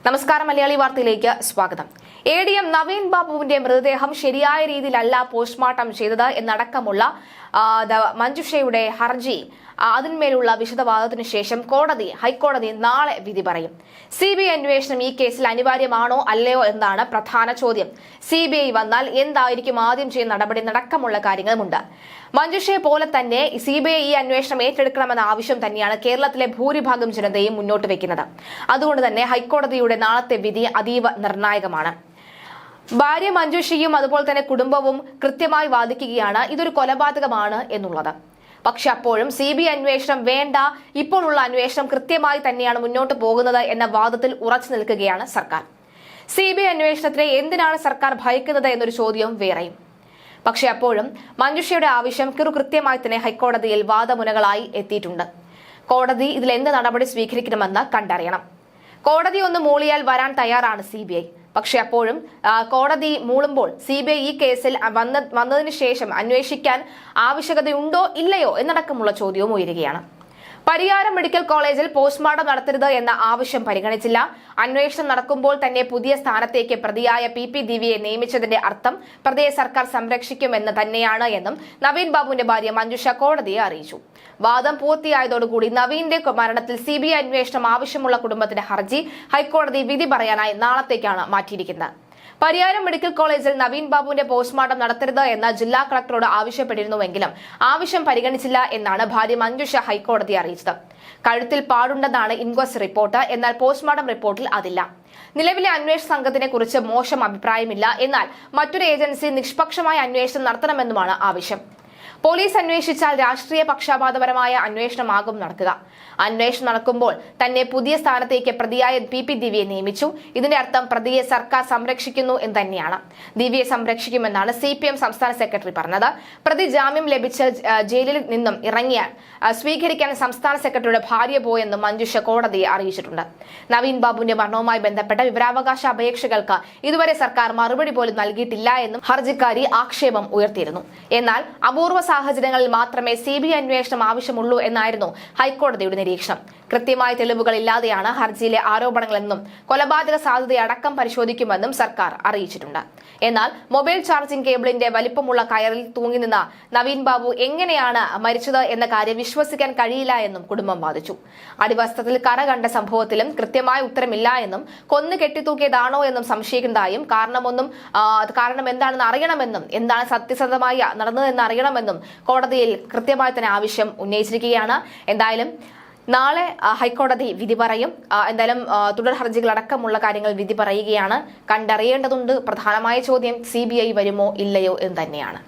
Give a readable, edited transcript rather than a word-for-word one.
നമസ്കാരം, മലയാളി വാർത്തയിലേക്ക് സ്വാഗതം. ADM നവീൻ ബാബുവിന്റെ മൃതദേഹം ശരിയായ രീതിയിലല്ല പോസ്റ്റ്മോർട്ടം ചെയ്തത് എന്നടക്കമുള്ള മഞ്ജുഷയുടെ ഹർജി അതിന്മേലുള്ള വിശദവാദത്തിനു ശേഷം ഹൈക്കോടതി നാളെ വിധി പറയും. CBI അന്വേഷണം ഈ കേസിൽ അനിവാര്യമാണോ അല്ലയോ എന്നാണ് പ്രധാന ചോദ്യം. CBI വന്നാൽ എന്തായിരിക്കും ആദ്യം ചെയ്യുന്ന നടപടി അടക്കമുള്ള കാര്യങ്ങളുമുണ്ട്. മഞ്ജുഷയെ പോലെ തന്നെ CBI ഈ അന്വേഷണം ഏറ്റെടുക്കണമെന്ന ആവശ്യം തന്നെയാണ് കേരളത്തിലെ ഭൂരിഭാഗം ജനതയും മുന്നോട്ട് വെക്കുന്നത്. അതുകൊണ്ട് തന്നെ ഹൈക്കോടതിയുടെ നാളത്തെ വിധി അതീവ നിർണായകമാണ്. ഭാര്യ മഞ്ജുഷയും അതുപോലെ തന്നെ കുടുംബവും കൃത്യമായി വാദിക്കുകയാണ് ഇതൊരു കൊലപാതകമാണ് എന്നുള്ളത്. പക്ഷെ അപ്പോഴും CBI അന്വേഷണം വേണ്ട, ഇപ്പോഴുള്ള അന്വേഷണം കൃത്യമായി തന്നെയാണ് മുന്നോട്ട് പോകുന്നത് എന്ന വാദത്തിൽ ഉറച്ചു നിൽക്കുകയാണ് സർക്കാർ. CBI അന്വേഷണത്തിനെ എന്തിനാണ് സർക്കാർ ഭയക്കുന്നത് എന്നൊരു ചോദ്യവും വേറെയും. പക്ഷെ അപ്പോഴും മഞ്ജുഷയുടെ ആവശ്യം കൃത്യമായി തന്നെ ഹൈക്കോടതിയിൽ വാദമുനകളായി എത്തിയിട്ടുണ്ട്. കോടതി ഇതിൽ എന്ത് നടപടി സ്വീകരിക്കണമെന്ന് കണ്ടറിയണം. കോടതി ഒന്ന് മൂളിയാൽ വരാൻ തയ്യാറാണ് CBI. പക്ഷെ അപ്പോഴും കോടതി മൂളുമ്പോൾ CBI ഈ കേസിൽ വന്നതിന് ശേഷം അന്വേഷിക്കാൻ ആവശ്യകതയുണ്ടോ ഇല്ലയോ എന്നടക്കമുള്ള ചോദ്യവും ഉയരുകയാണ്. പരിയാരം മെഡിക്കൽ കോളേജിൽ പോസ്റ്റ്മോർട്ടം നടത്തരുത് എന്ന ആവശ്യം പരിഗണിച്ചില്ല. അന്വേഷണം നടക്കുമ്പോൾ തന്നെ പുതിയ സ്ഥാനത്തേക്ക് പ്രതിയായ PP ദിവ്യയെ നിയമിച്ചതിന്റെ അർത്ഥം പ്രതിയെ സർക്കാർ സംരക്ഷിക്കുമെന്ന് തന്നെയാണ് എന്നും നവീൻ ബാബുവിന്റെ ഭാര്യ മഞ്ജുഷ കോടതിയെ അറിയിച്ചു. വാദം പൂർത്തിയായതോടുകൂടി നവീന്റെ മരണത്തിൽ CBI അന്വേഷണം ആവശ്യമുള്ള കുടുംബത്തിന്റെ ഹർജി ഹൈക്കോടതി വിധി പറയാനായി നാളത്തേക്കാണ് മാറ്റിയിരിക്കുന്നത്. പരിയാരം മെഡിക്കൽ കോളേജിൽ നവീൻ ബാബുവിന്റെ പോസ്റ്റ്മോർട്ടം നടത്തരുത് എന്ന് ജില്ലാ കളക്ടറോട് ആവശ്യപ്പെട്ടിരുന്നുവെങ്കിലും ആവശ്യം പരിഗണിച്ചില്ല എന്നാണ് ഭാര്യ മഞ്ജുഷ ഹൈക്കോടതിയെ അറിയിച്ചത്. കഴുത്തിൽ പാടുണ്ടെന്നാണ് ഇൻക്വസ്റ്റ് റിപ്പോർട്ട്, എന്നാൽ പോസ്റ്റ്മോർട്ടം റിപ്പോർട്ടിൽ അതില്ല. നിലവിലെ അന്വേഷണ സംഘത്തിനെ കുറിച്ച് മോശം അഭിപ്രായമില്ല, എന്നാൽ മറ്റൊരു ഏജൻസി നിഷ്പക്ഷമായ അന്വേഷണം നടത്തണമെന്നുമാണ് ആവശ്യം. പോലീസ് അന്വേഷിച്ചാൽ രാഷ്ട്രീയ പക്ഷപാതപരമായ അന്വേഷണമാകും നടക്കുക. അന്വേഷണം നടക്കുമ്പോൾ തന്നെ പുതിയ സ്ഥാനത്തേക്ക് പ്രതിയായ PP ദിവ്യയെ നിയമിച്ചു. ഇതിന്റെ അർത്ഥം പ്രതിയെ സർക്കാർ സംരക്ഷിക്കുന്നു എന്ന് തന്നെയാണ്. ദിവ്യയെ സംരക്ഷിക്കുമെന്നാണ് CPM സംസ്ഥാന സെക്രട്ടറി പറഞ്ഞത്. പ്രതി ജാമ്യം ലഭിച്ച് ജയിലിൽ നിന്നും ഇറങ്ങിയാൽ സ്വീകരിക്കാൻ സംസ്ഥാന സെക്രട്ടറിയുടെ ഭാര്യ പോയെന്നും മഞ്ജുഷ കോടതിയെ അറിയിച്ചിട്ടുണ്ട്. നവീൻ ബാബുവിന്റെ മരണവുമായി ബന്ധപ്പെട്ട വിവരാവകാശ അപേക്ഷകൾക്ക് ഇതുവരെ സർക്കാർ മറുപടി പോലും നൽകിയിട്ടില്ല എന്നും ഹർജിക്കാരി ആക്ഷേപം ഉയർത്തിയിരുന്നു. എന്നാൽ അപൂർവ സാഹചര്യങ്ങളിൽ മാത്രമേ CBI അന്വേഷണം ആവശ്യമുള്ളൂ എന്നായിരുന്നു ഹൈക്കോടതിയുടെ നിരീക്ഷണം. കൃത്യമായ തെളിവുകൾ ഇല്ലാതെയാണ് ഹർജിയിലെ ആരോപണങ്ങളെന്നും കൊലപാതക സാധ്യതയടക്കം പരിശോധിക്കുമെന്നും സർക്കാർ അറിയിച്ചിട്ടുണ്ട്. എന്നാൽ മൊബൈൽ ചാർജിംഗ് കേബിളിന്റെ വലിപ്പമുള്ള കയറിൽ തൂങ്ങി നിന്ന നവീൻ ബാബു എങ്ങനെയാണ് മരിച്ചത് എന്ന കാര്യം വിശ്വസിക്കാൻ കഴിയില്ല എന്നും കുടുംബം വാദിച്ചു. അടിവസ്ത്രത്തിൽ കറ കണ്ട സംഭവത്തിലും കൃത്യമായ ഉത്തരമില്ല എന്നും കൊന്നു കെട്ടിത്തൂക്കിയതാണോ എന്നും സംശയിക്കുന്നതായും കാരണം എന്താണെന്ന് അറിയണമെന്നും എന്താണ് സത്യസന്ധമായി നടന്നതെന്ന് അറിയണമെന്നും കോടതിയിൽ കൃത്യമായി തന്നെ ആവശ്യം ഉന്നയിച്ചിരിക്കുകയാണ്. എന്തായാലും നാളെ ഹൈക്കോടതി വിധി പറയും. എന്തായാലും തുടർ ഹർജികളടക്കമുള്ള കാര്യങ്ങൾ വിധി പറയുകയാണ്. കണ്ടറിയേണ്ടതുണ്ട്. പ്രധാനമായ ചോദ്യം CBI വരുമോ ഇല്ലയോ എന്ന് തന്നെയാണ്.